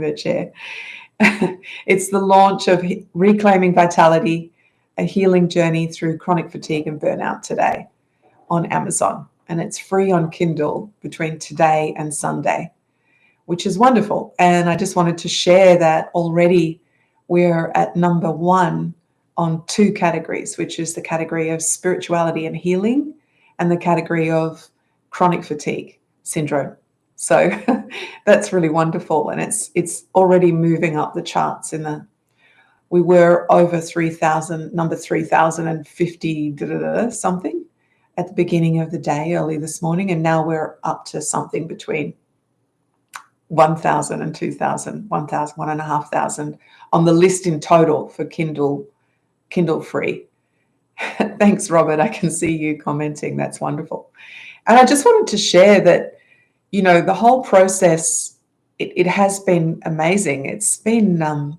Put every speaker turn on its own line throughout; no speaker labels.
the chair. It's the launch of Reclaiming Vitality, a healing journey through chronic fatigue and burnout today on Amazon. And it's free on Kindle between today and Sunday, which is wonderful. And I just wanted to share that already we're at number 1 on 2 categories, which is the category of spirituality and healing and the category of chronic fatigue syndrome. So that's really wonderful. And it's already moving up the charts we were over 3,000, number 3,050 something at the beginning of the day, early this morning. And now we're up to something between 1,000 and 2,000, 1,000, 1,500 on the list in total for Kindle free. Thanks, Robert. I can see you commenting. That's wonderful. And I just wanted to share that, the whole process, it has been amazing. It's been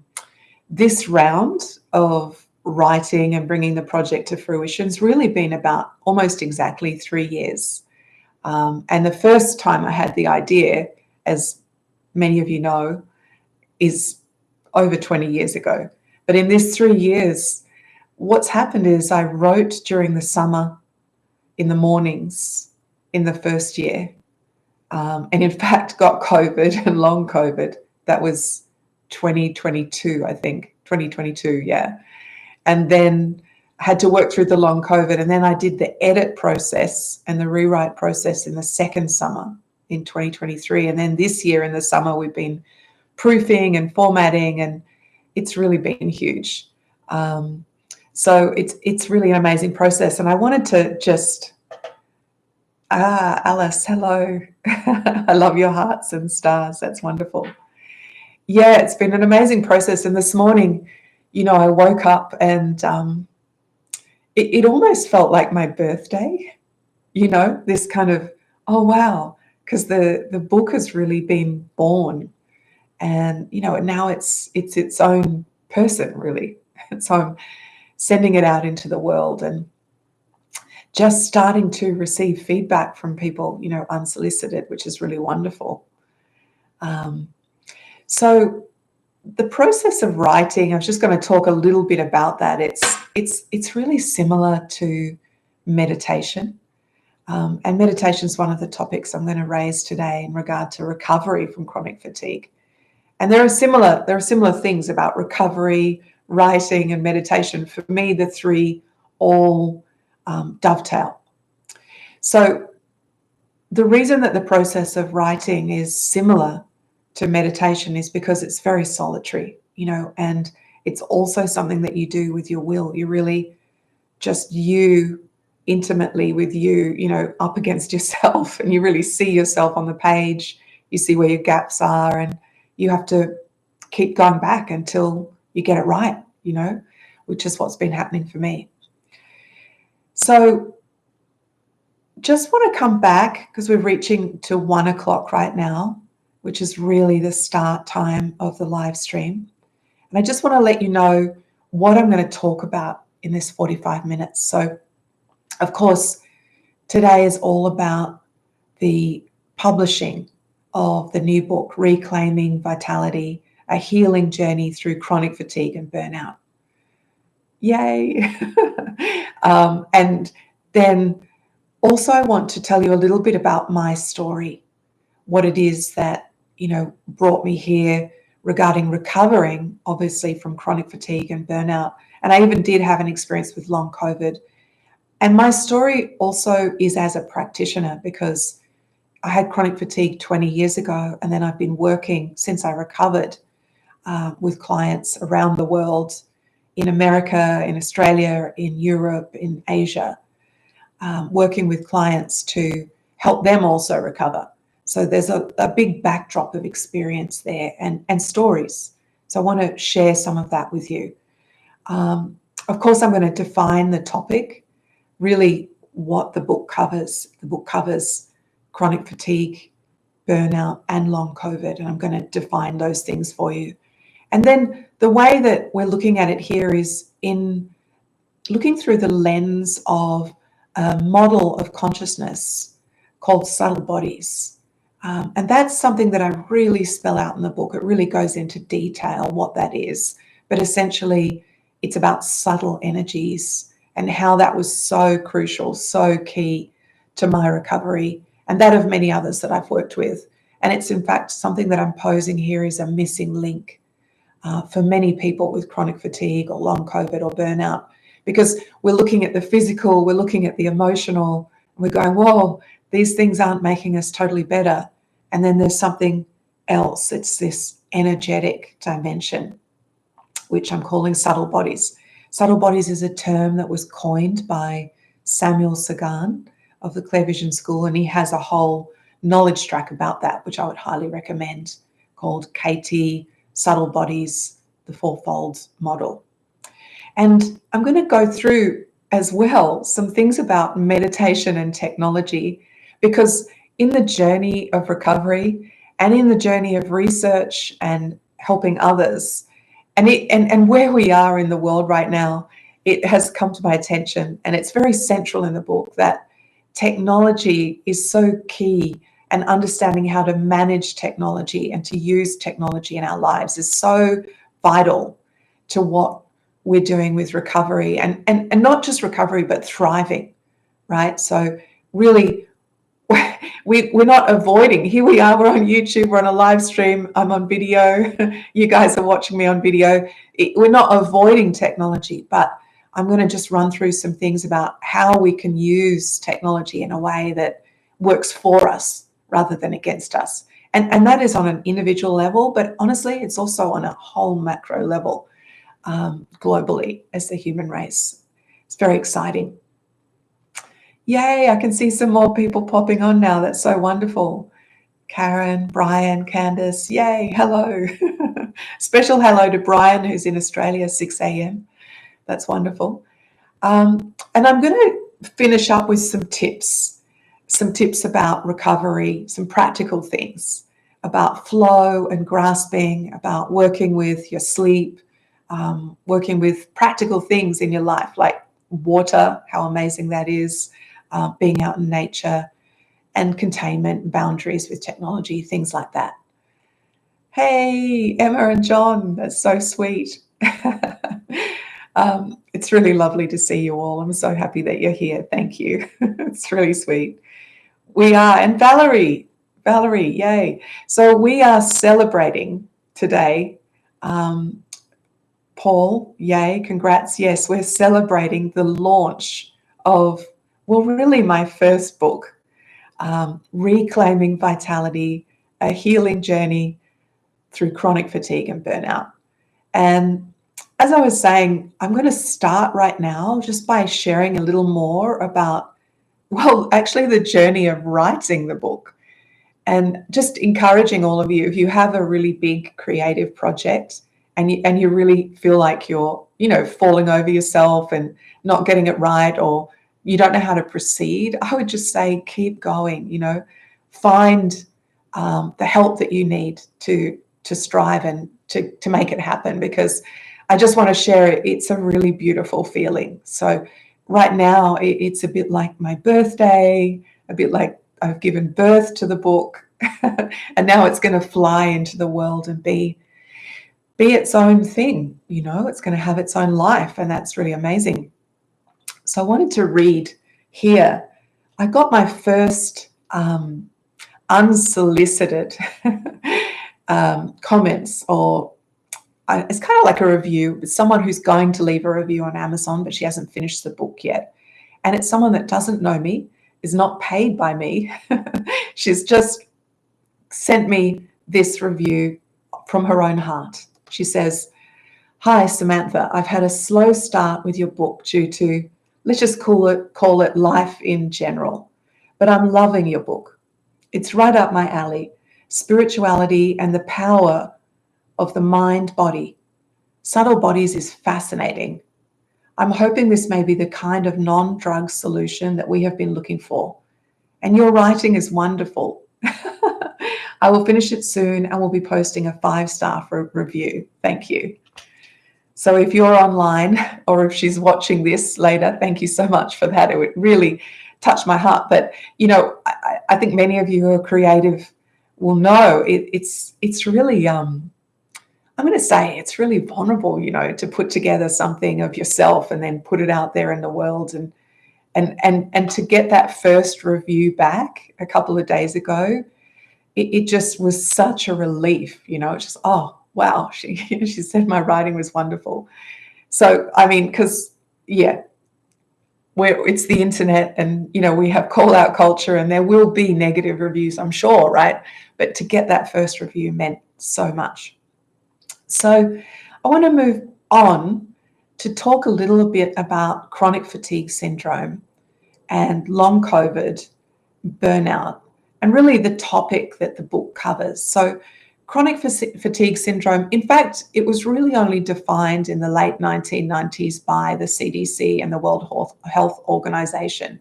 this round of writing and bringing the project to fruition has really been about almost exactly 3 years. And the first time I had the idea, as many of you know, is over 20 years ago. But in this 3 years, what's happened is I wrote during the summer in the mornings in the first year. And in fact, got COVID and long COVID. That was 2022, I think, 2022, yeah. And then I had to work through the long COVID. And then I did the edit process and the rewrite process in the second summer in 2023. And then this year in the summer, we've been proofing and formatting, and it's really been huge. So it's really an amazing process. And I wanted to just... Alice, hello. I love your hearts and stars. That's wonderful. Yeah, it's been an amazing process. And this morning, I woke up and it almost felt like my birthday, this kind of, oh, wow, because the book has really been born. And, now it's its own person, really. So I'm sending it out into the world and just starting to receive feedback from people, unsolicited, which is really wonderful. So the process of writing, I was just going to talk a little bit about that. It's really similar to meditation. And meditation is one of the topics I'm going to raise today in regard to recovery from chronic fatigue. And there are similar things about recovery, writing, and meditation. For me, the three all dovetail. So the reason that the process of writing is similar to meditation is because it's very solitary, and it's also something that you do with your will. You really just you intimately with you, up against yourself, and you really see yourself on the page. You see where your gaps are, and you have to keep going back until you get it right, which is what's been happening for me. So just want to come back because we're reaching to 1 o'clock right now, which is really the start time of the live stream. And I just want to let you know what I'm going to talk about in this 45 minutes. So, of course, today is all about the publishing of the new book, Reclaiming Vitality, a healing journey through chronic fatigue and burnout. Yay. And then also I want to tell you a little bit about my story, what it is that, brought me here regarding recovering, obviously, from chronic fatigue and burnout. And I even did have an experience with long COVID. And my story also is as a practitioner, because I had chronic fatigue 20 years ago, and then I've been working since I recovered with clients around the world, in America, in Australia, in Europe, in Asia, working with clients to help them also recover. So there's a big backdrop of experience there and stories. So I want to share some of that with you. Of course, I'm going to define the topic, really what the book covers. The book covers chronic fatigue, burnout, and long COVID, and I'm going to define those things for you. And then the way that we're looking at it here is in looking through the lens of a model of consciousness called subtle bodies. And that's something that I really spell out in the book. It really goes into detail what that is. But essentially, it's about subtle energies and how that was so crucial, so key to my recovery and that of many others that I've worked with. And it's in fact something that I'm posing here is a missing link for many people with chronic fatigue or long COVID or burnout, because we're looking at the physical, we're looking at the emotional, and we're going, whoa, these things aren't making us totally better. And then there's something else. It's this energetic dimension, which I'm calling subtle bodies. Subtle bodies is a term that was coined by Samuel Sagan of the Clear Vision School, and he has a whole knowledge track about that, which I would highly recommend, called KT Subtle Bodies, the Fourfold Model. And I'm going to go through as well some things about meditation and technology, because in the journey of recovery and in the journey of research and helping others, and where we are in the world right now, it has come to my attention, and it's very central in the book, that technology is so key, and understanding how to manage technology and to use technology in our lives is so vital to what we're doing with recovery, and not just recovery, but thriving, right? So really, we're not avoiding. Here we are, we're on YouTube, we're on a live stream, I'm on video, you guys are watching me on video. We're not avoiding technology, but I'm going to just run through some things about how we can use technology in a way that works for us rather than against us. And that is on an individual level, but honestly, it's also on a whole macro level, globally as the human race. It's very exciting. Yay, I can see some more people popping on now. That's so wonderful. Karen, Brian, Candace, yay, hello. Special hello to Brian, who's in Australia, 6 a.m. That's wonderful. And I'm going to finish up with some tips about recovery, some practical things about flow and grasping, about working with your sleep, working with practical things in your life, like water, how amazing that is, being out in nature, and containment, boundaries with technology, things like that. Hey, Emma and John, that's so sweet. It's really lovely to see you all. I'm so happy that you're here. Thank you. It's really sweet. We are, and Valerie, yay. So we are celebrating today. Paul, yay, congrats. Yes, we're celebrating the launch of, well, really my first book, Reclaiming Vitality, A Healing Journey Through Chronic Fatigue and Burnout. And as I was saying, I'm going to start right now just by sharing a little more about, well, actually the journey of writing the book, and just encouraging all of you, if you have a really big creative project and you really feel like you're, falling over yourself and not getting it right, or you don't know how to proceed, I would just say keep going, find the help that you need to strive and to make it happen, because I just want to share it. It's a really beautiful feeling. So right now it's a bit like my birthday, a bit like I've given birth to the book, and now it's going to fly into the world and be its own thing. It's going to have its own life, and that's really amazing. So I wanted to read here. I got my first unsolicited comments, or it's kind of like a review. It's someone who's going to leave a review on Amazon, but she hasn't finished the book yet. And it's someone that doesn't know me, is not paid by me. She's just sent me this review from her own heart. She says, "Hi, Samantha. I've had a slow start with your book due to, let's just call it life in general. But I'm loving your book. It's right up my alley. Spirituality and the power of the mind-body. Subtle bodies is fascinating. I'm hoping this may be the kind of non-drug solution that we have been looking for. And your writing is wonderful. I will finish it soon and will be posting a 5-star review. Thank you." So if you're online, or if she's watching this later, thank you so much for that. It would really touch my heart. But, I think many of you who are creative will know it's really I'm going to say it's really vulnerable, to put together something of yourself and then put it out there in the world, and to get that first review back a couple of days ago, it just was such a relief. It's just, oh wow, she she said my writing was wonderful. So I mean, because yeah, it's the internet, and we have call out culture, and there will be negative reviews, I'm sure, right? But to get that first review meant so much. So I want to move on to talk a little bit about chronic fatigue syndrome and long COVID, burnout, and really the topic that the book covers. So chronic fatigue syndrome, in fact, it was really only defined in the late 1990s by the CDC and the World Health Organization.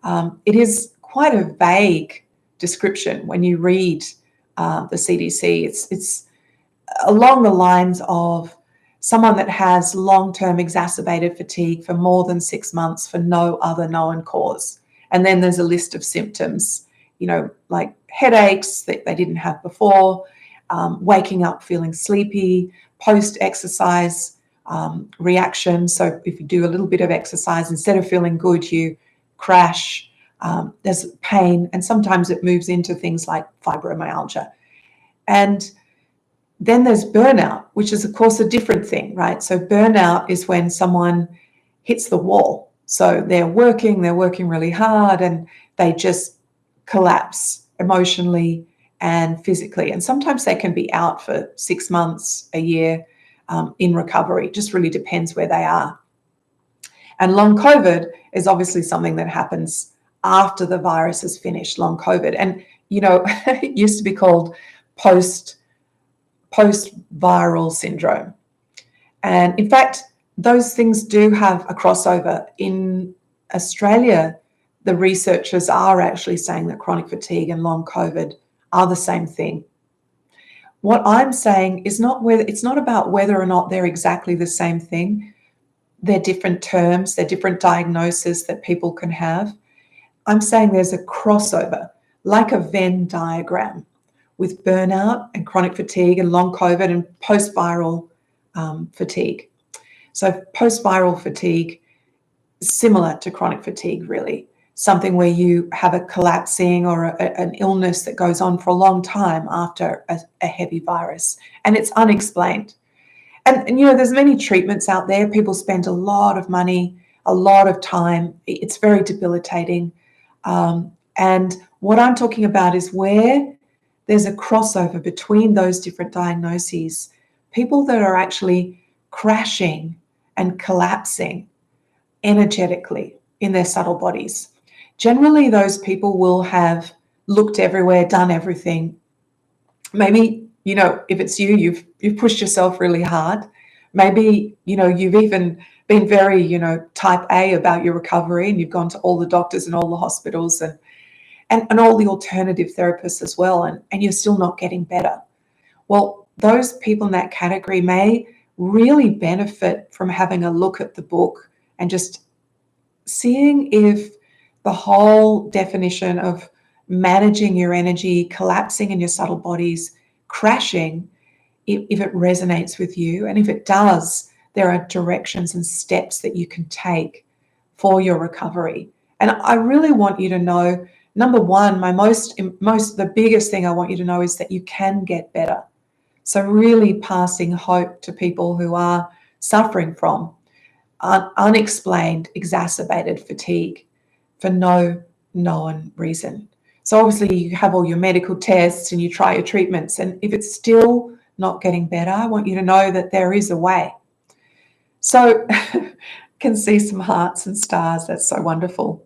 It is quite a vague description when you read the CDC. It's along the lines of someone that has long-term exacerbated fatigue for more than 6 months for no other known cause. And then there's a list of symptoms, like headaches that they didn't have before, waking up feeling sleepy, post-exercise reaction. So if you do a little bit of exercise, instead of feeling good, you crash. There's pain, and sometimes it moves into things like fibromyalgia. And then there's burnout, which is, of course, a different thing, right? So burnout is when someone hits the wall. So they're working really hard, and they just collapse emotionally and physically. And sometimes they can be out for 6 months, a year, in recovery. It just really depends where they are. And long COVID is obviously something that happens after the virus is finished, long COVID. And, it used to be called post-viral syndrome. And in fact, those things do have a crossover. In Australia, the researchers are actually saying that chronic fatigue and long COVID are the same thing. What I'm saying is it's not about whether or not they're exactly the same thing. They're different terms, they're different diagnoses that people can have. I'm saying there's a crossover, like a Venn diagram, with burnout and chronic fatigue and long COVID and post-viral fatigue. So post-viral fatigue is similar to chronic fatigue, really. Something where you have a collapsing or an illness that goes on for a long time after a heavy virus, and it's unexplained. And there's many treatments out there. People spend a lot of money, a lot of time. It's very debilitating. And what I'm talking about is where there's a crossover between those different diagnoses, people that are actually crashing and collapsing energetically in their subtle bodies. Generally, those people will have looked everywhere, done everything. Maybe, if it's you've pushed yourself really hard. Maybe, you've even been very, type A about your recovery, and you've gone to all the doctors and all the hospitals and all the alternative therapists as well, and you're still not getting better. Well, those people in that category may really benefit from having a look at the book and just seeing if the whole definition of managing your energy, collapsing in your subtle bodies, crashing, if it resonates with you. And if it does, there are directions and steps that you can take for your recovery. And I really want you to know, number one, the biggest thing I want you to know is that you can get better. So really passing hope to people who are suffering from unexplained, exacerbated fatigue for no known reason. So obviously you have all your medical tests and you try your treatments, and if it's still not getting better, I want you to know that there is a way. So can see some hearts and stars. That's so wonderful.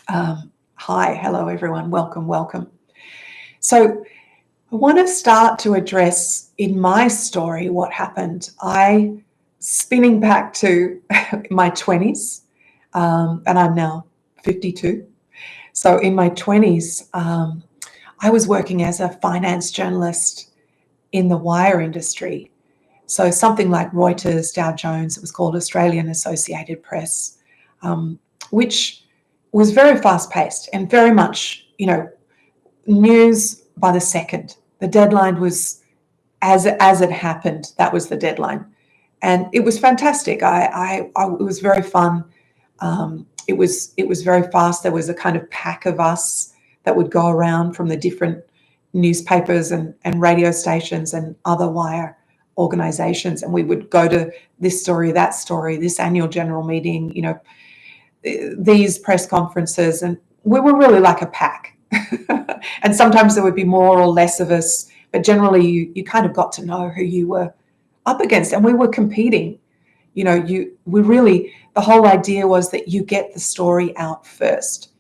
Hi, hello everyone. Welcome. So I want to start to address in my story what happened. Spinning back to my 20s, and I'm now 52. So in my 20s, I was working as a finance journalist in the wire industry. So something like Reuters, Dow Jones, it was called Australian Associated Press, which was very fast-paced and very much, news by the second. The deadline was, as it happened, that was the deadline. And it was fantastic. It was very fun. It was very fast. There was a kind of pack of us that would go around from the different newspapers and radio stations and other wire organizations, and we would go to this story, that story, this annual general meeting, these press conferences, and we were really like a pack. And sometimes there would be more or less of us, but generally you kind of got to know who you were up against, and we were competing. The whole idea was that you get the story out first.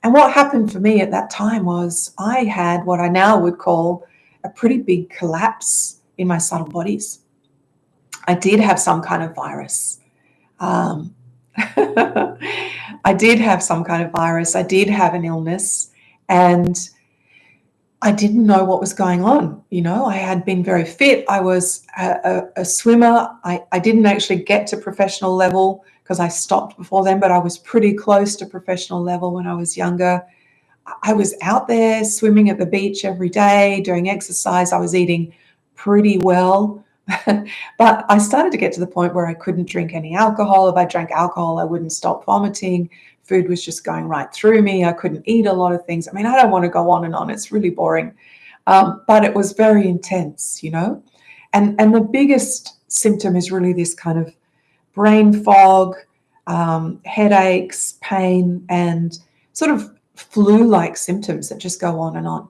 And what happened for me at that time was I had what I now would call a pretty big collapse in my subtle bodies. I did have some kind of virus. I did have some kind of virus. I did have an illness, and I didn't know what was going on. I had been very fit. I was a swimmer. I didn't actually get to professional level because I stopped before then, but I was pretty close to professional level when I was younger. I was out there swimming at the beach every day, doing exercise. I was eating pretty well. But I started to get to the point where I couldn't drink any alcohol. If I drank alcohol, I wouldn't stop vomiting. Food was just going right through me. I couldn't eat a lot of things. I don't want to go on and on. It's really boring. But it was very intense, And the biggest symptom is really this kind of brain fog, headaches, pain, and sort of flu-like symptoms that just go on and on.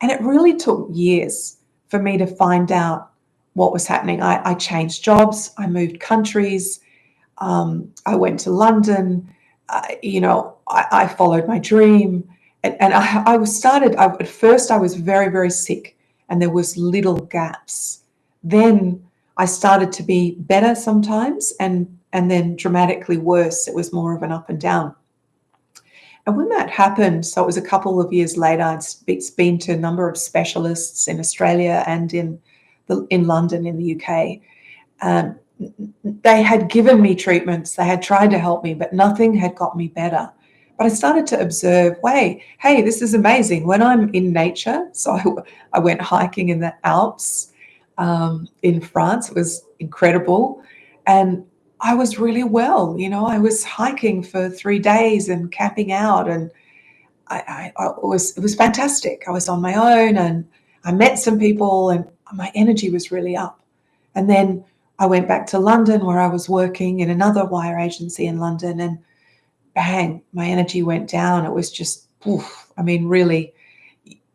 And it really took years for me to find out what was happening. I changed jobs. I moved countries. I went to London. I followed my dream. And at first I was very, very sick, and there was little gaps. Then I started to be better sometimes, and then dramatically worse. It was more of an up and down. And when that happened, so it was a couple of years later, I'd been to a number of specialists in Australia and in London in the UK. They had given me treatments. They had tried to help me, but nothing had got me better. But I started to observe, hey, this is amazing. When I'm in nature, so I went hiking in the Alps in France. It was incredible. And I was really well. I was hiking for 3 days and camping out, and it was fantastic. I was on my own, and I met some people, and my energy was really up. And then I went back to London, where I was working in another wire agency in London, and bang, my energy went down. It was just, really,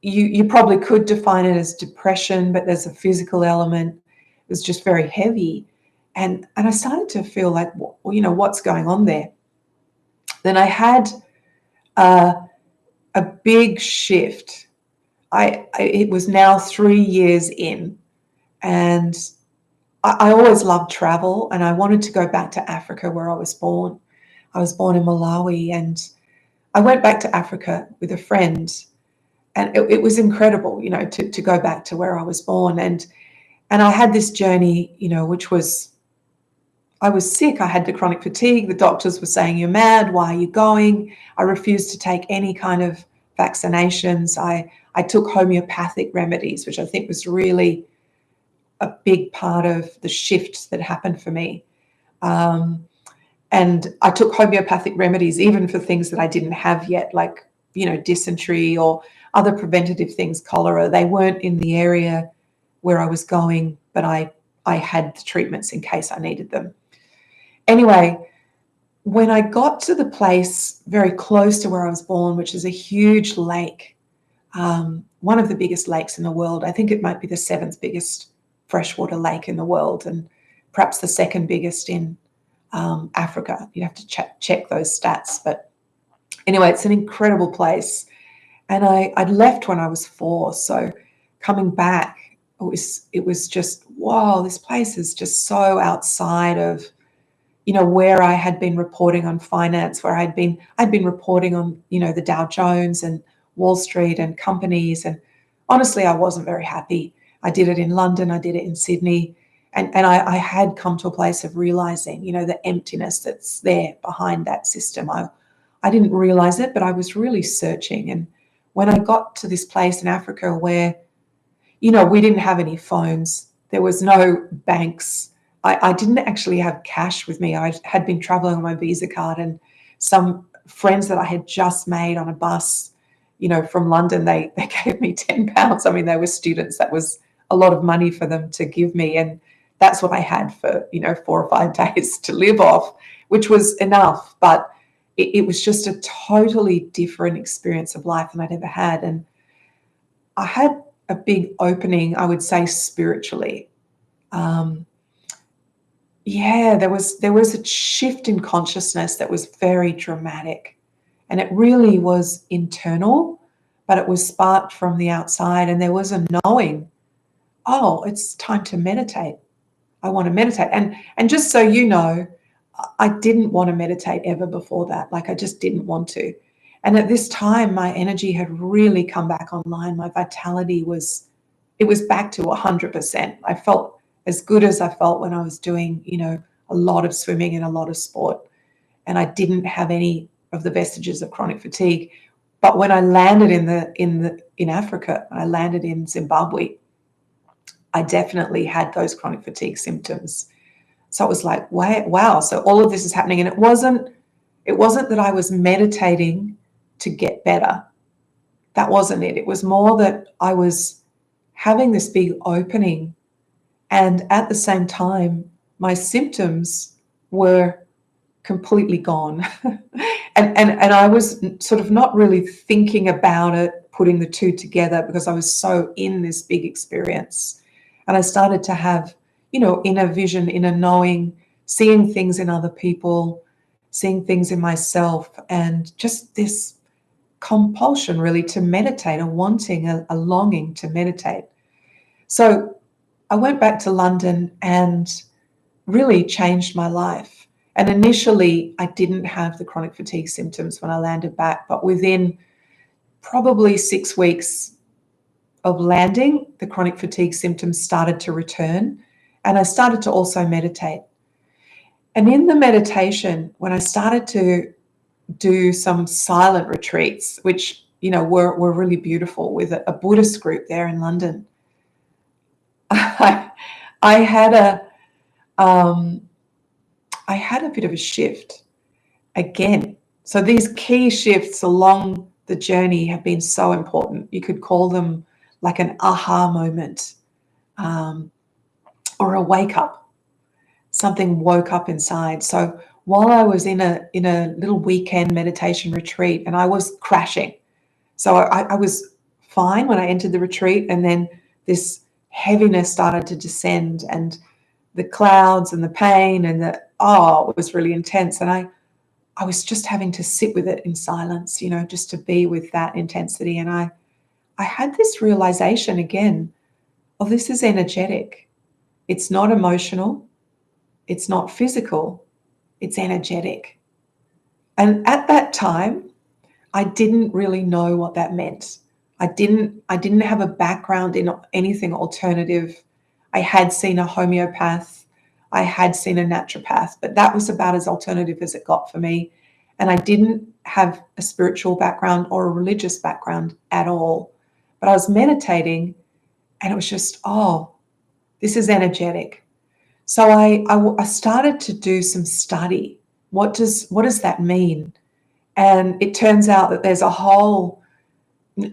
you probably could define it as depression, but there's a physical element. It was just very heavy. And I started to feel like, what's going on there? Then I had a big shift. It was now 3 years in, and I always loved travel, and I wanted to go back to Africa, where I was born. I was born in Malawi, and I went back to Africa with a friend, and it was incredible, to go back to where I was born. And I had this journey, which was, I was sick. I had the chronic fatigue. The doctors were saying, you're mad. Why are you going? I refused to take any kind of vaccinations. I took homeopathic remedies, which I think was really a big part of the shift that happened for me. And I took homeopathic remedies even for things that I didn't have yet, like, dysentery or other preventative things, cholera. They weren't in the area where I was going, but I had the treatments in case I needed them. Anyway, when I got to the place very close to where I was born, which is a huge lake, one of the biggest lakes in the world, I think it might be the 7th biggest freshwater lake in the world, and perhaps the 2nd biggest in Africa. You have to check those stats. But anyway, it's an incredible place. And I'd left when I was 4. So coming back, it was just, wow, this place is just so outside of, where I had been reporting on finance, where I'd been reporting on, the Dow Jones and Wall Street and companies. And honestly, I wasn't very happy. I did it in London. I did it in Sydney. And I had come to a place of realizing, the emptiness that's there behind that system. I didn't realize it, but I was really searching. And when I got to this place in Africa where, we didn't have any phones, there was no banks. I didn't actually have cash with me. I had been traveling on my Visa card, and some friends that I had just made on a bus, from London, they gave me £10. I mean, they were students. That was a lot of money for them to give me. And that's what I had for, 4 or 5 days to live off, which was enough. But it was just a totally different experience of life than I'd ever had. And I had a big opening, I would say, spiritually. There was a shift in consciousness that was very dramatic, and it really was internal, but it was sparked from the outside, and there was a knowing, oh, it's time to meditate. I want to meditate. And just so you know, I didn't want to meditate ever before that. Like, I just didn't want to. And at this time, my energy had really come back online. My vitality was back to 100%. I felt as good as I felt when I was doing, a lot of swimming and a lot of sport. And I didn't have any of the vestiges of chronic fatigue. But when I landed in Africa, I landed in Zimbabwe, I definitely had those chronic fatigue symptoms. So it was like, wow. So all of this is happening. And it wasn't that I was meditating to get better. That wasn't it. It was more that I was having this big opening, and at the same time, my symptoms were completely gone. and I was sort of not really thinking about it, putting the two together, because I was so in this big experience. And I started to have, inner vision, inner knowing, seeing things in other people, seeing things in myself, and just this compulsion really to meditate, a wanting, a longing to meditate. So I went back to London and really changed my life. And initially, I didn't have the chronic fatigue symptoms when I landed back, but within probably 6 weeks of landing, the chronic fatigue symptoms started to return, and I started to also meditate. And in the meditation, when I started to do some silent retreats, which, were really beautiful, with a Buddhist group there in London, I had a bit of a shift again. So these key shifts along the journey have been so important. You could call them like an aha moment, or a wake up. Something woke up inside. So while I was in a little weekend meditation retreat, and I was crashing. So I was fine when I entered the retreat, and then this heaviness started to descend, and the clouds and the pain and it was really intense. And I was just having to sit with it in silence, just to be with that intensity. And I had this realization again of, this is energetic. It's not emotional. It's not physical. It's energetic. And at that time, I didn't really know what that meant. I didn't have a background in anything alternative. I had seen a homeopath. I had seen a naturopath, but that was about as alternative as it got for me. And I didn't have a spiritual background or a religious background at all. But I was meditating, and it was just, this is energetic. So I started to do some study. What does that mean? And it turns out that there's a whole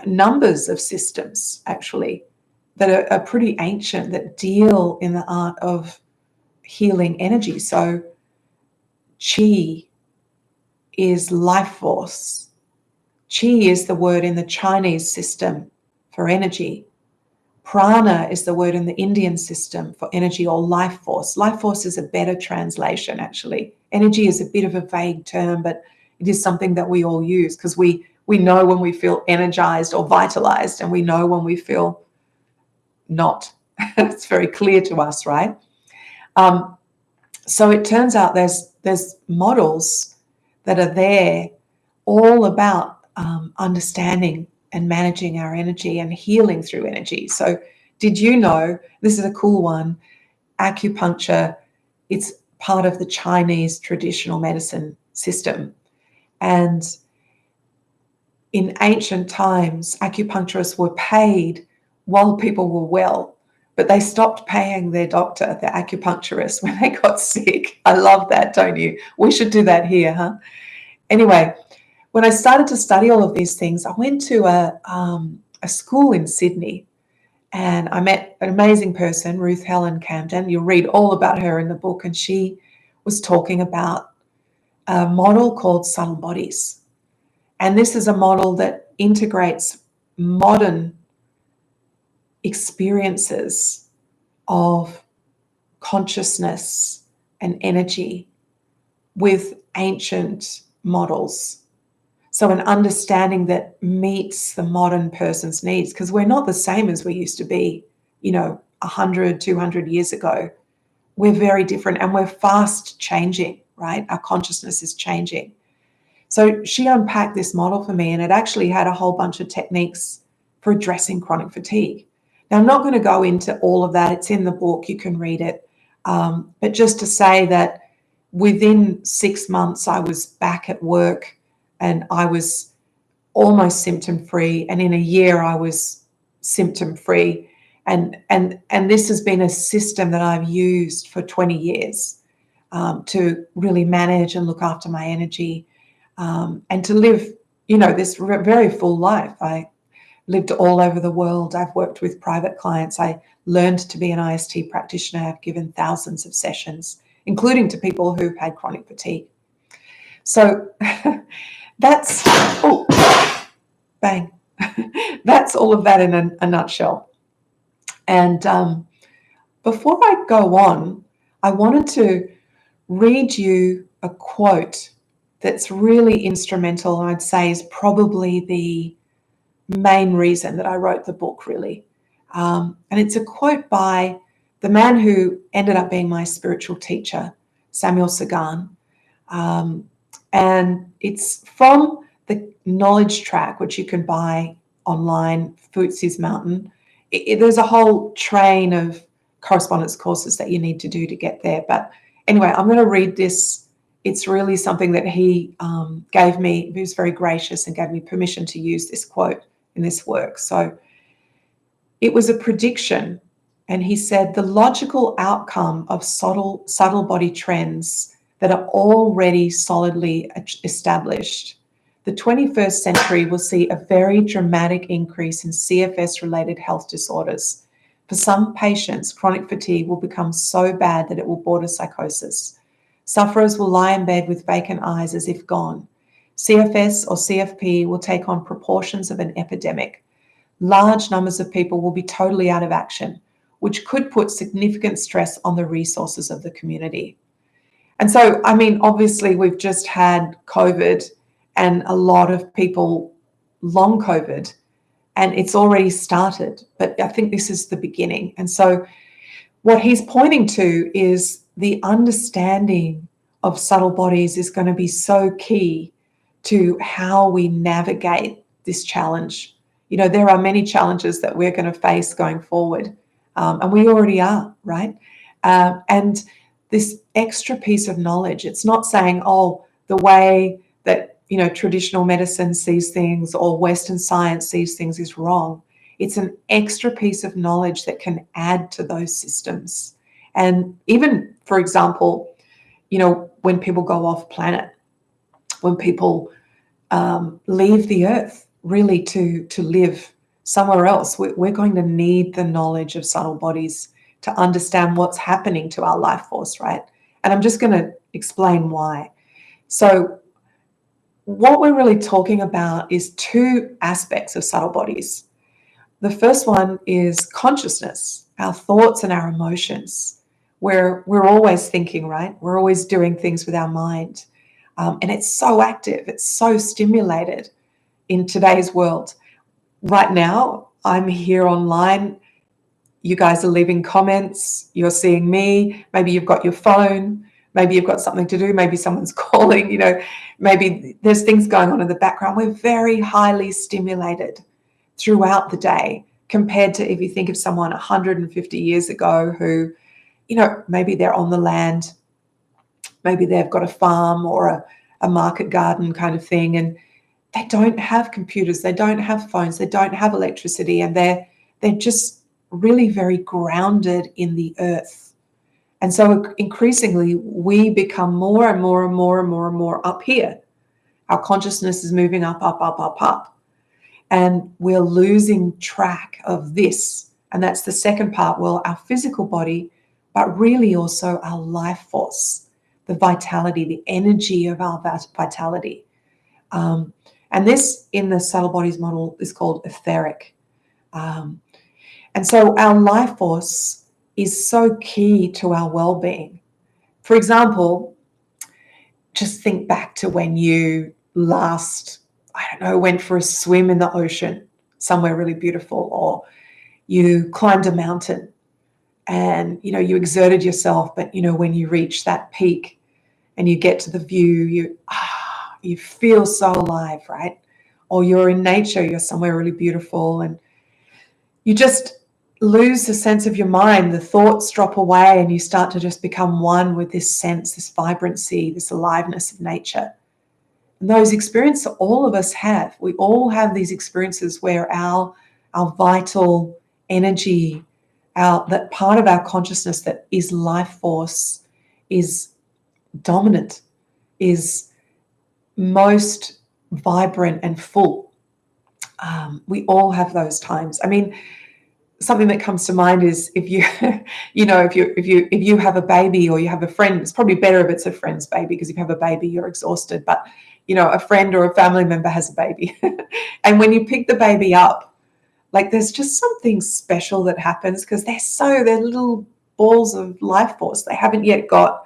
numbers of systems, actually, that are pretty ancient, that deal in the art of healing energy. So qi is life force. Qi is the word in the Chinese system for energy. Prana is the word in the Indian system for energy or life force. Life force is a better translation, actually. Energy is a bit of a vague term, but it is something that we all use, because we know when we feel energized or vitalized, and we know when we feel not. It's very clear to us, right? So it turns out there's models that are there all about understanding and managing our energy and healing through energy. So did you know, this is a cool one, acupuncture, it's part of the Chinese traditional medicine system. And in ancient times, acupuncturists were paid while people were well, but they stopped paying their doctor, their acupuncturist, when they got sick. I love that, don't you? We should do that here, huh? Anyway, when I started to study all of these things, I went to a school in Sydney, and I met an amazing person, Ruth Helen Camden. You'll read all about her in the book, and she was talking about a model called subtle bodies. And this is a model that integrates modern experiences of consciousness and energy with ancient models. So an understanding that meets the modern person's needs, because we're not the same as we used to be, 100, 200 years ago. We're very different, and we're fast changing, right? Our consciousness is changing. So she unpacked this model for me, and it actually had a whole bunch of techniques for addressing chronic fatigue. Now, I'm not going to go into all of that. It's in the book. You can read it. But just to say that within 6 months, I was back at work and I was almost symptom-free. And in a year, I was symptom-free. And this has been a system that I've used for 20 years to really manage and look after my energy and to live, this very full life. I lived all over the world. I've worked with private clients. I learned to be an IST practitioner. I've given thousands of sessions, including to people who've had chronic fatigue. So that's, bang. That's all of that in a nutshell. And before I go on, I wanted to read you a quote that's really instrumental, and I'd say is probably the main reason that I wrote the book, really. And it's a quote by the man who ended up being my spiritual teacher, Samuel Sagan. And it's from the knowledge track, which you can buy online, Fuzi's Mountain. There's a whole train of correspondence courses that you need to do to get there. But anyway, I'm going to read this. It's really something that he gave me. He was very gracious and gave me permission to use this quote in this work. So it was a prediction, and he said, the logical outcome of subtle body trends that are already solidly established, the 21st century will see a very dramatic increase in CFS-related health disorders. For some patients, chronic fatigue will become so bad that it will border psychosis. Sufferers will lie in bed with vacant eyes as if gone. CFS or CFP will take on proportions of an epidemic. Large numbers of people will be totally out of action, which could put significant stress on the resources of the community. And so, obviously we've just had COVID and a lot of people long COVID, and it's already started, but I think this is the beginning. And so what he's pointing to is the understanding of subtle bodies is going to be so key to how we navigate this challenge. There are many challenges that we're going to face going forward, and we already are, right? And this extra piece of knowledge, it's not saying, the way that, traditional medicine sees things or Western science sees things is wrong. It's an extra piece of knowledge that can add to those systems. And even, for example, when people go off planet, when people leave the earth really to live somewhere else, we're going to need the knowledge of subtle bodies to understand what's happening to our life force, right? And I'm just going to explain why. So what we're really talking about is two aspects of subtle bodies. The first one is consciousness, our thoughts and our emotions, where we're always thinking, right? We're always doing things with our mind. And it's so active, it's so stimulated in today's world. Right now, I'm here online. You guys are leaving comments. You're seeing me. Maybe you've got your phone. Maybe you've got something to do. Maybe someone's calling. Maybe there's things going on in the background. We're very highly stimulated throughout the day compared to if you think of someone 150 years ago who, maybe they're on the land. Maybe they've got a farm or a market garden kind of thing. And they don't have computers, they don't have phones, they don't have electricity, and they're just really very grounded in the earth. And so increasingly we become more and more and more and more and more up here. Our consciousness is moving up, up, up, up, up. And we're losing track of this. And that's the second part. Well, our physical body, but really also our life force, the vitality, the energy of our vitality. And this in the subtle bodies model is called etheric. And so our life force is so key to our well-being. For example, just think back to when you last, I don't know, went for a swim in the ocean, somewhere really beautiful, or you climbed a mountain and, you exerted yourself, but, when you reach that peak and you get to the view, you feel so alive, right? Or you're in nature, you're somewhere really beautiful, and you just lose the sense of your mind. The thoughts drop away and you start to just become one with this sense, this vibrancy, this aliveness of nature. And those experiences all of us have. We all have these experiences where our vital energy, that part of our consciousness that is life force, is dominant, is most vibrant and full. We all have those times. I mean, something that comes to mind is if you, if you have a baby or you have a friend, it's probably better if it's a friend's baby, because if you have a baby, you're exhausted. But, a friend or a family member has a baby. And when you pick the baby up, like there's just something special that happens, because they're little balls of life force. They haven't yet got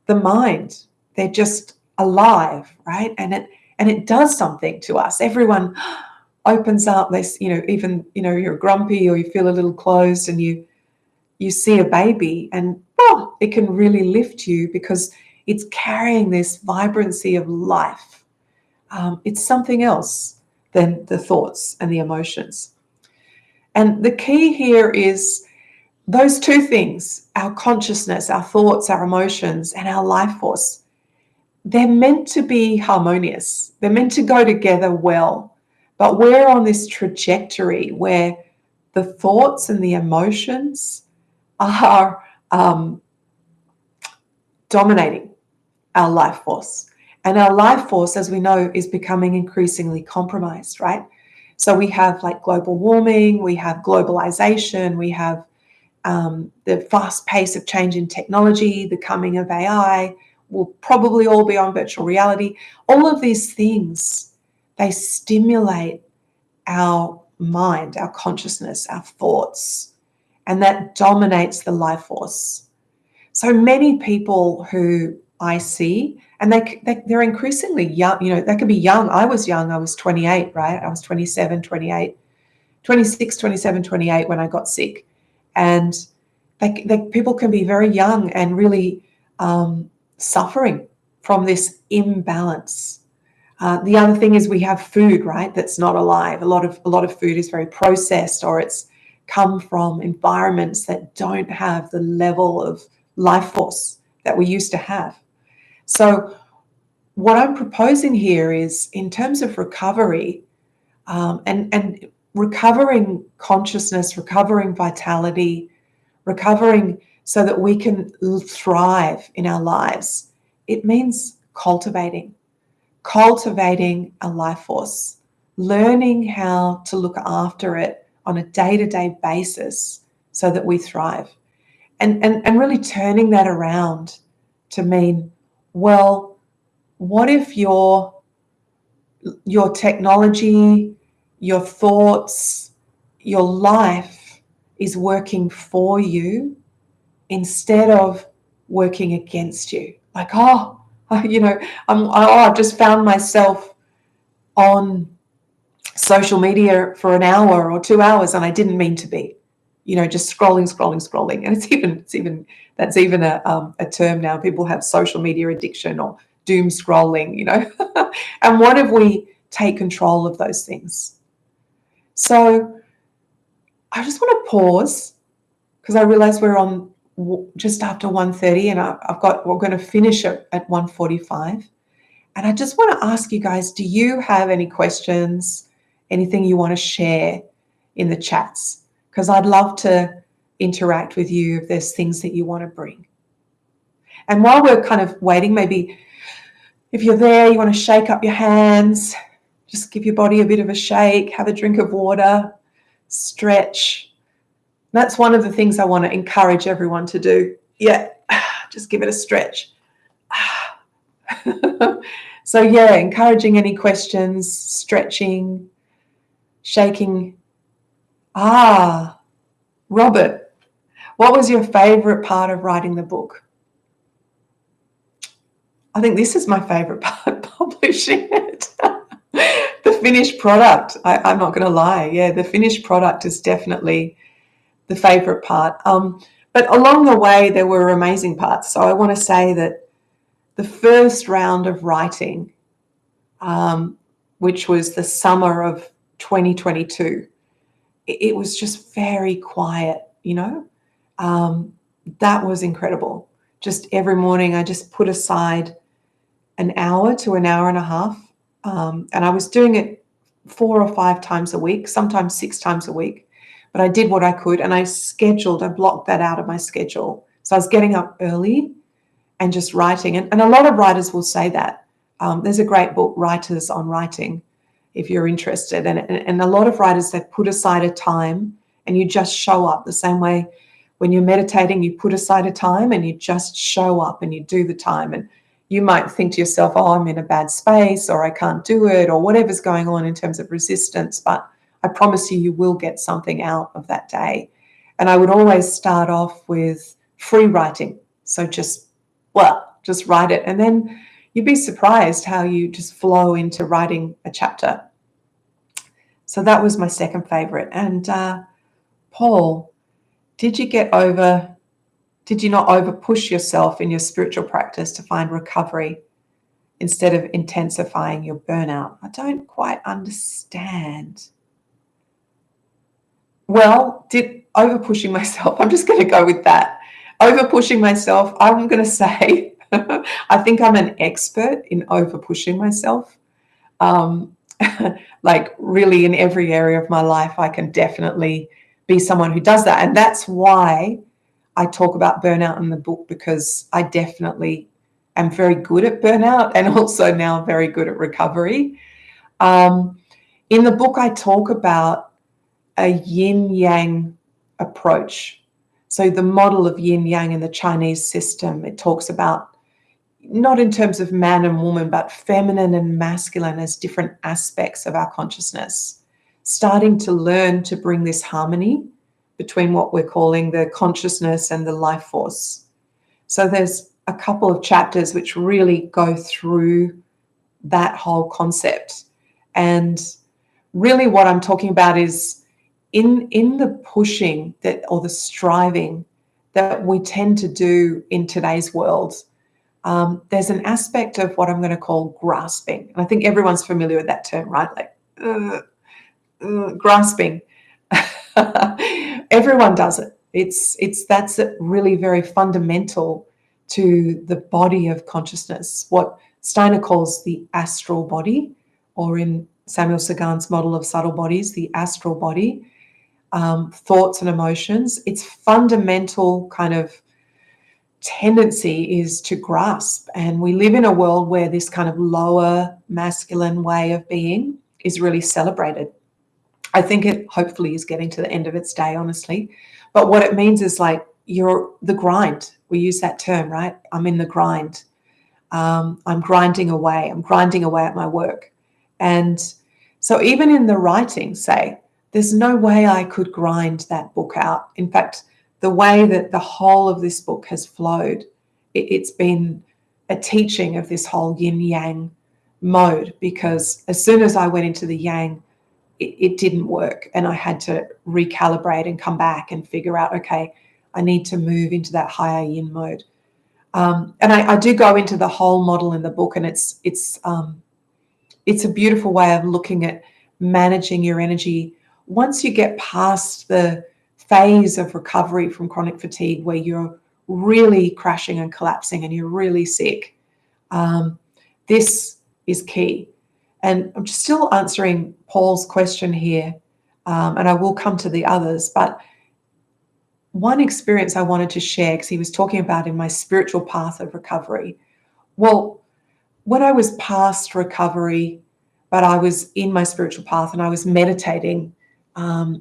the mind. They're just alive, right? And it does something to us. Everyone opens up. Even you're grumpy or you feel a little closed, and you see a baby, and it can really lift you because it's carrying this vibrancy of life. It's something else than the thoughts and the emotions. And the key here is those two things: our consciousness, our thoughts, our emotions, and our life force. They're meant to be harmonious. They're meant to go together well. But we're on this trajectory where the thoughts and the emotions are dominating our life force. And our life force, as we know, is becoming increasingly compromised, right? So we have like global warming, we have globalization, we have the fast pace of change in technology, the coming of AI. We'll probably all be on virtual reality. All of these things, they stimulate our mind, our consciousness, our thoughts, and that dominates the life force. So many people who I see, and they're increasingly young, they could be young. I was young, I was 28, right? I was 27, 28, 26, 27, 28 when I got sick. And people can be very young and really suffering from this imbalance. The other thing is we have food, right, that's not alive. A lot of food is very processed, or it's come from environments that don't have the level of life force that we used to have. So what I'm proposing here is, in terms of recovery, and recovering consciousness, recovering vitality, recovering so that we can thrive in our lives, it means cultivating a life force, learning how to look after it on a day-to-day basis so that we thrive, and really turning that around to mean, well, what if your technology, your thoughts, your life is working for you instead of working against you? Like, I've just found myself on social media for an hour or 2 hours, and I didn't mean to be, just scrolling. And that's even a term now. People have social media addiction or doom scrolling, And what if we take control of those things? So I just want to pause, because I realize we're on just after 1:30, and we're going to finish at 1:45. And I just want to ask you guys, do you have any questions, anything you want to share in the chats? Because I'd love to interact with you if there's things that you want to bring. And while we're kind of waiting, maybe if you're there, you want to shake up your hands, just give your body a bit of a shake, have a drink of water, stretch. That's one of the things I want to encourage everyone to do. Yeah, just give it a stretch. So yeah, encouraging any questions, stretching, shaking. Robert, what was your favorite part of writing the book? I think this is my favorite part, publishing it. The finished product, I'm not going to lie. Yeah, the finished product is definitely the favorite part. But along the way, there were amazing parts. So I want to say that the first round of writing, which was the summer of 2022, it was just very quiet, that was incredible. Just every morning, I just put aside an hour to an hour and a half. And I was doing it 4 or 5 times a week, sometimes 6 times a week. But I did what I could, and I blocked that out of my schedule. So I was getting up early and just writing. And a lot of writers will say that. There's a great book, Writers on Writing, if you're interested. And a lot of writers, they've put aside a time and you just show up the same way when you're meditating, you put aside a time and you just show up and you do the time. And you might think to yourself, oh, I'm in a bad space, or I can't do it, or whatever's going on in terms of resistance. But I promise you, you will get something out of that day. And I would always start off with free writing. So just write it. And then you'd be surprised how you just flow into writing a chapter. So that was my second favorite. And Paul, did you not over push yourself in your spiritual practice to find recovery instead of intensifying your burnout? I don't quite understand. Well, did over pushing myself, I'm just going to go with that. Over pushing myself, I'm going to say, I think I'm an expert in over pushing myself. Like really in every area of my life, I can definitely be someone who does that. And that's why I talk about burnout in the book, because I definitely am very good at burnout and also now very good at recovery. In the book, I talk about a yin-yang approach. So the model of yin-yang in the Chinese system, it talks about not in terms of man and woman, but feminine and masculine as different aspects of our consciousness, starting to learn to bring this harmony between what we're calling the consciousness and the life force. So there's a couple of chapters which really go through that whole concept. And really what I'm talking about is in the pushing that, or the striving that we tend to do in today's world, there's an aspect of what I'm going to call grasping. And I think everyone's familiar with that term, right? Like grasping. Everyone does it. That's really very fundamental to the body of consciousness, what Steiner calls the astral body, or in Samuel Sagan's model of subtle bodies, the astral body, thoughts and emotions. Its fundamental kind of tendency is to grasp. And we live in a world where this kind of lower masculine way of being is really celebrated. I think it hopefully is getting to the end of its day, honestly. But what it means is like you're the grind. We use that term, right? I'm in the grind. I'm grinding away. I'm grinding away at my work. And so even in the writing, say, there's no way I could grind that book out. In fact, the way that the whole of this book has flowed, it's been a teaching of this whole yin-yang mode, because as soon as I went into the yang, it didn't work. And I had to recalibrate and come back and figure out, okay, I need to move into that higher yin mode. And I do go into the whole model in the book, and it's a beautiful way of looking at managing your energy once you get past the phase of recovery from chronic fatigue where you're really crashing and collapsing and you're really sick. This is key. And I'm just still answering Paul's question here, and I will come to the others, but one experience I wanted to share, because he was talking about in my spiritual path of recovery. Well, when I was past recovery, but I was in my spiritual path and I was meditating, I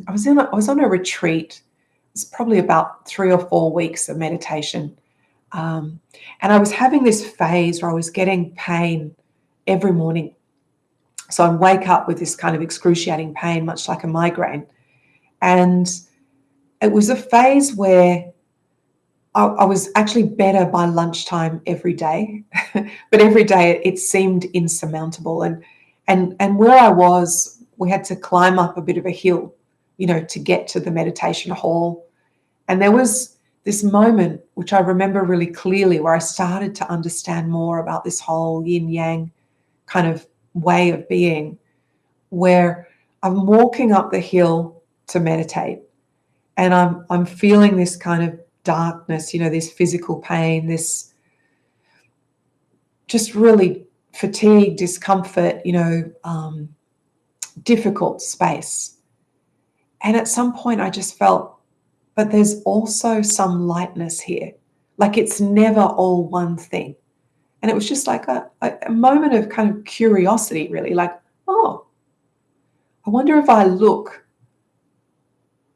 was on a retreat. It was probably about 3 or 4 weeks of meditation. And I was having this phase where I was getting pain every morning. So I'd wake up with this kind of excruciating pain, much like a migraine. And it was a phase where I was actually better by lunchtime every day, but every day it seemed insurmountable. And where I was, we had to climb up a bit of a hill, to get to the meditation hall. And there was this moment, which I remember really clearly, where I started to understand more about this whole yin yang kind of way of being, where I'm walking up the hill to meditate, and I'm feeling this kind of darkness, this physical pain, this just really fatigue, discomfort, difficult space. And at some point I just felt, but there's also some lightness here. Like it's never all one thing. And it was just like a moment of kind of curiosity, really, like, oh, I wonder if I look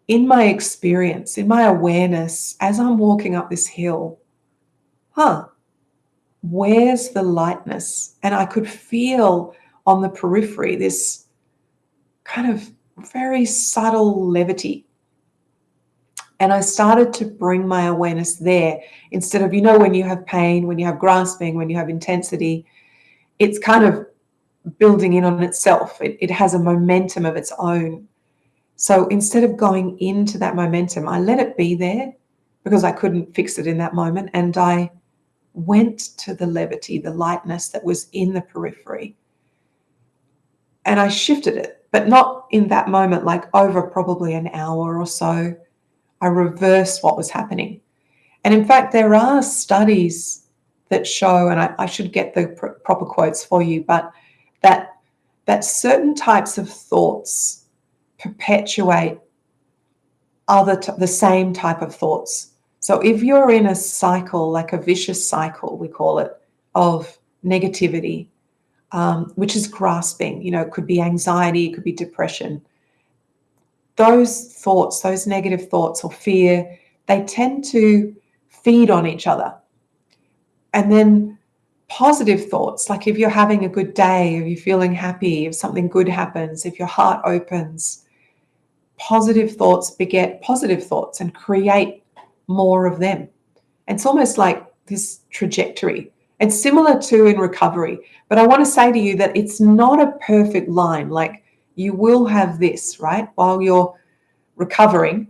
in my experience, in my awareness, as I'm walking up this hill, where's the lightness? And I could feel on the periphery this kind of very subtle levity. And I started to bring my awareness there instead of, when you have pain, when you have grasping, when you have intensity, it's kind of building in on itself. It has a momentum of its own. So instead of going into that momentum, I let it be there because I couldn't fix it in that moment. And I went to the levity, the lightness that was in the periphery. And I shifted it, but not in that moment, like over probably an hour or so. I reversed what was happening. And in fact, there are studies that show, and I should get the proper quotes for you, but that certain types of thoughts perpetuate the same type of thoughts. So if you're in a cycle, like a vicious cycle, we call it, of negativity, which is grasping, it could be anxiety, it could be depression. Those thoughts, those negative thoughts or fear, they tend to feed on each other. And then positive thoughts, like if you're having a good day, if you're feeling happy, if something good happens, if your heart opens, positive thoughts beget positive thoughts and create more of them. And it's almost like this trajectory. It's similar to in recovery, but I want to say to you that it's not a perfect line. Like you will have this, right? While you're recovering,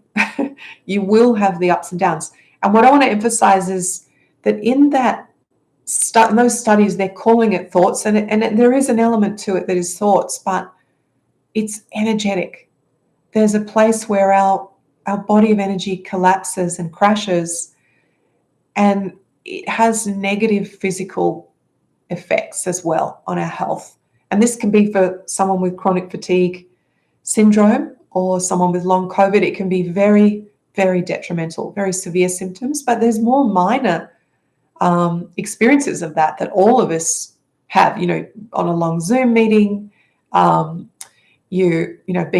you will have the ups and downs. And what I want to emphasize is that in those studies, they're calling it thoughts, and there is an element to it that is thoughts, but it's energetic. There's a place where our body of energy collapses and crashes, and it has negative physical effects as well on our health. And this can be for someone with chronic fatigue syndrome or someone with long COVID. It can be very, very detrimental, very severe symptoms, but there's more minor experiences of that all of us have, on a long Zoom meeting, been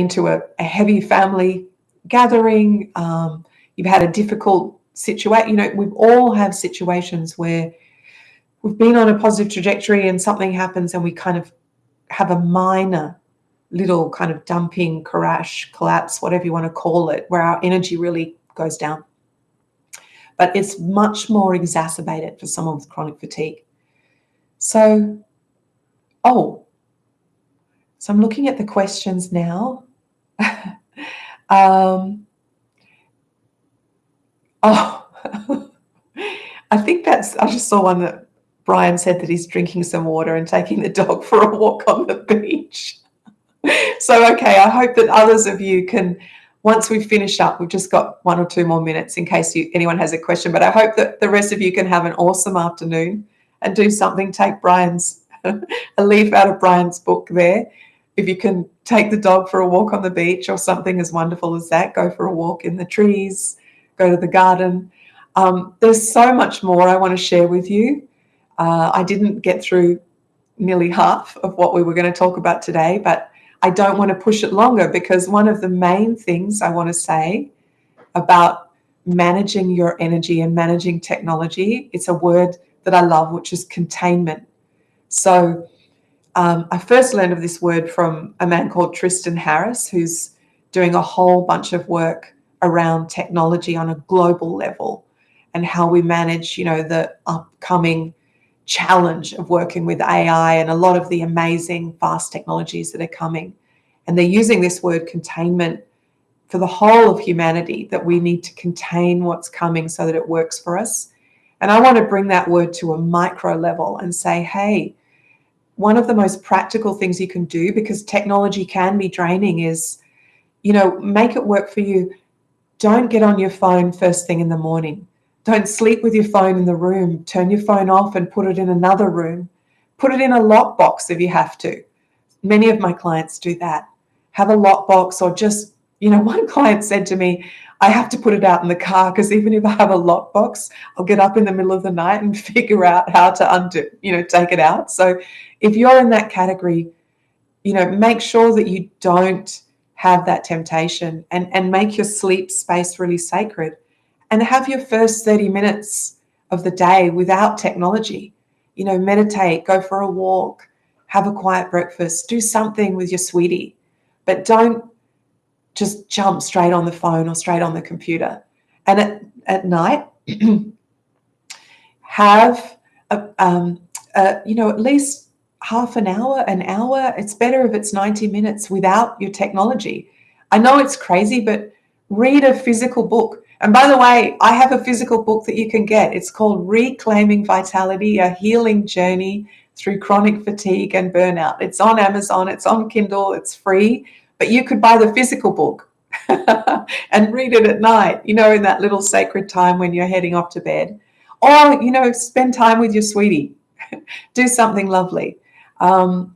to a heavy family gathering, you've had a difficult situation, we've all have situations where we've been on a positive trajectory and something happens and we kind of have a minor little kind of dumping, crash, collapse, whatever you want to call it, where our energy really goes down. But it's much more exacerbated for someone with chronic fatigue. So I'm looking at the questions now. I think I just saw one that Brian said that he's drinking some water and taking the dog for a walk on the beach. So, okay, I hope that others of you can, once we've finished up, we've just got 1 or 2 more minutes in case anyone has a question, but I hope that the rest of you can have an awesome afternoon and do something. Take Brian's a leaf out of Brian's book there. If you can take the dog for a walk on the beach or something as wonderful as that, go for a walk in the trees, go to the garden. There's so much more I want to share with you. I didn't get through nearly half of what we were going to talk about today, but I don't want to push it longer, because one of the main things I want to say about managing your energy and managing technology, it's a word that I love, which is containment. So I first learned of this word from a man called Tristan Harris, who's doing a whole bunch of work around technology on a global level and how we manage, the upcoming challenge of working with AI and a lot of the amazing fast technologies that are coming. And they're using this word containment for the whole of humanity, that we need to contain what's coming so that it works for us. And I want to bring that word to a micro level and say, hey, one of the most practical things you can do, because technology can be draining, is, make it work for you. Don't get on your phone first thing in the morning. Don't sleep with your phone in the room. Turn your phone off and put it in another room. Put it in a lockbox if you have to. Many of my clients do that. Have a lockbox, or just, one client said to me, I have to put it out in the car, because even if I have a lockbox, I'll get up in the middle of the night and figure out how to undo, take it out. So if you're in that category, make sure that you don't have that temptation, and make your sleep space really sacred, and have your first 30 minutes of the day without technology. Meditate, go for a walk, have a quiet breakfast, do something with your sweetie, but don't just jump straight on the phone or straight on the computer. And at night, have at least half an hour. It's better if it's 90 minutes without your technology. I know it's crazy, but read a physical book. And by the way, I have a physical book that you can get. It's called Reclaiming Vitality, A Healing Journey Through Chronic Fatigue and Burnout. It's on Amazon, it's on Kindle, it's free, but you could buy the physical book and read it at night, in that little sacred time when you're heading off to bed. Or, spend time with your sweetie. Do something lovely. Yeah.